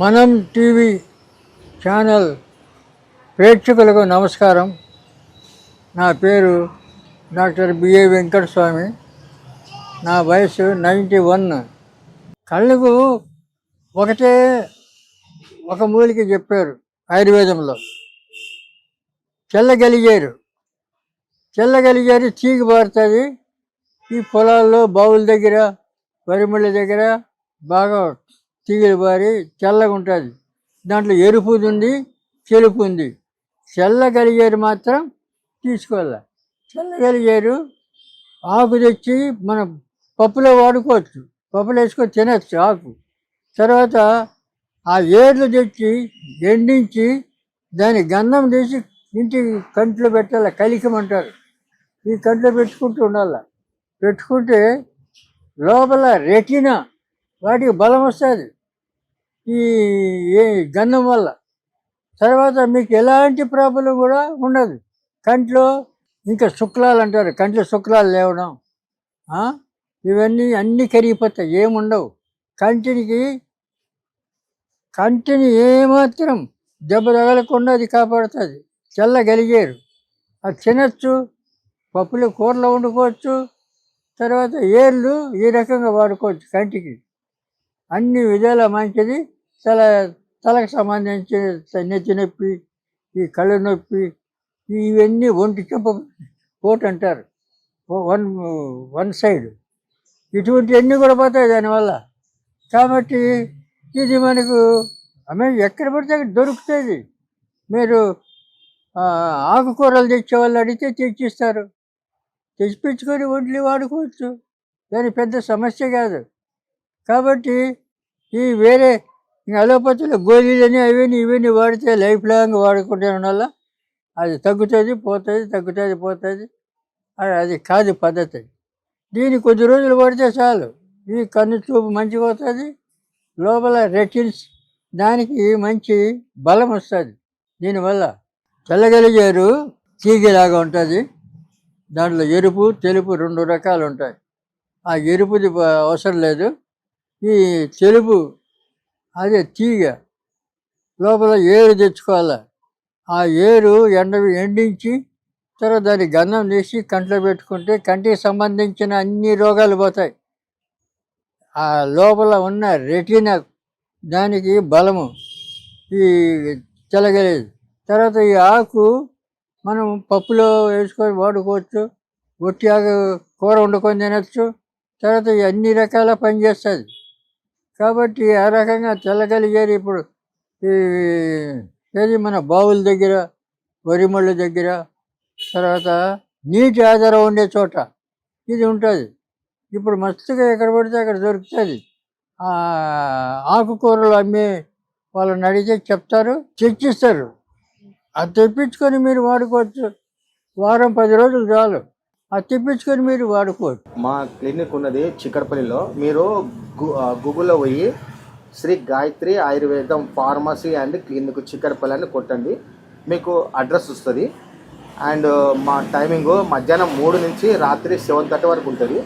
మనం TV channel ప్రేక్షకులకు నమస్కారం. నా పేరు డాక్టర్ బిఏ వెంకటస్వామి. నా వయసు 91. కళ్ళకు ఒకటే ఒక మూలిక చెప్పారు ఆయుర్వేదంలో. తెల్లగలిగేరు చీకి పారుతుంది. ఈ పొలాల్లో బావుల దగ్గర వరిముళ్ళ దగ్గర బాగా తీగలు బారి తెల్లగా ఉంటుంది. దాంట్లో ఎరుపు ఉంది, తెలుపు ఉంది. తెల్లగలిగేరు మాత్రం తీసుకోవాలి. తెల్లగలిగేరు ఆకు తెచ్చి మన పప్పులో వాడుకోవచ్చు, పప్పులో వేసుకొని తినచ్చు ఆకు. తర్వాత ఆ ఏర్లు తెచ్చి ఎండించి దాని గంధం తీసి ఇంటికి కంట్లో పెట్టాలి. కలికమంటారు. ఈ కంట్లో పెట్టుకుంటూ ఉండాలి. పెట్టుకుంటే లోపల రెటినా వాటికి బలం వస్తుంది ఈ గంధం వల్ల. తర్వాత మీకు ఎలాంటి ప్రాబ్లం కూడా ఉండదు. కంట్లో ఇంకా శుక్లాలు అంటారు, కంట్లో శుక్లాలు లేవడం ఇవన్నీ అన్నీ కరిగిపోతాయి, ఏముండవు. కంటిని ఏమాత్రం దెబ్బ తగలకుండా అది కాపాడుతుంది. తెల్లగలిగేరు అది తినచ్చు, పప్పులు కూరలో వండుకోవచ్చు. తర్వాత ఏర్లు ఈ రకంగా వాడుకోవచ్చు. కంటికి అన్ని విధాల మంచిది. తలకు సంబంధించిన నెత్తి నొప్పి, ఈ కళ్ళు నొప్పి, ఇవన్నీ ఒంటి చెంప పోటు అంటారు, వన్ సైడ్, ఇటువంటివన్నీ కూడా పోతాయి దానివల్ల. కాబట్టి ఇది మనకు ఎక్కడ పడితే అక్కడ దొరుకుతుంది. మీరు ఆకుకూరలు తెచ్చేవాళ్ళు అడిగితే తెచ్చిస్తారు. తెచ్చిపించుకొని ఒంట్లో వాడుకోవచ్చు. దాని పెద్ద సమస్య కాదు. కాబట్టి ఈ వేరే అలోపతిలో గోళీలని అవన్నీ ఇవన్నీ వాడితే లైఫ్ లాంగ్ వాడుకుంటే వల్ల అది తగ్గుతుంది పోతుంది. అది కాదు పద్ధతి. దీన్ని కొద్ది రోజులు వాడితే చాలు. ఈ కన్ను చూపు మంచిగా అవుతుంది. లోపల రెటిన్స్ దానికి మంచి బలం వస్తుంది దీనివల్ల. తెల్లగలిగేరు తీగలాగా ఉంటుంది. దాంట్లో ఎరుపు తెలుపు 2 రకాలు ఉంటాయి. ఆ ఎరుపుది అవసరం లేదు. ఈ తెలుపు అదే తీగ లోపల ఏరు తెచ్చుకోవాలి. ఆ ఏరు ఎండించి తర్వాత దాని గంధం తీసి కంట్లో పెట్టుకుంటే కంటికి సంబంధించిన అన్ని రోగాలు పోతాయి. ఆ లోపల ఉన్న రెటీనా దానికి బలము ఈ తెల్లగలిగేది. తర్వాత ఈ ఆకు మనం పప్పులో వేసుకొని వాడుకోవచ్చు, ఒట్టి ఆకు కూర వండుకొని తినచ్చు. తర్వాత అన్ని రకాల పనిచేస్తుంది. కాబట్టి ఆ రకంగా తెల్లగలిగేరు ఇప్పుడు ఏది మన బావుల దగ్గర వరిమళ్ళ దగ్గర తర్వాత నీటి ఆధారం ఉండే చోట ఇది ఉంటుంది. ఇప్పుడు మస్తుగా ఎక్కడ పడితే అక్కడ దొరుకుతుంది. ఆకుకూరలు అమ్మే వాళ్ళని అడిగితే చెప్తారు, తెచ్చిస్తారు. అది తెప్పించుకొని మీరు వాడుకోవచ్చు. వారం 10 రోజులు చాలు. అది తెప్పించుకొని మీరు వాడుకోవచ్చు. మా క్లినిక్ ఉన్నది చిక్కడపల్లిలో. మీరు గూగుల్లో పోయి శ్రీ గాయత్రి ఆయుర్వేదం ఫార్మసీ అండ్ క్లినిక్ చిక్కడపల్లి అని కొట్టండి, మీకు అడ్రస్ వస్తుంది. అండ్ మా టైమింగ్ మధ్యాహ్నం 3 నుంచి రాత్రి 7:30 వరకు ఉంటుంది.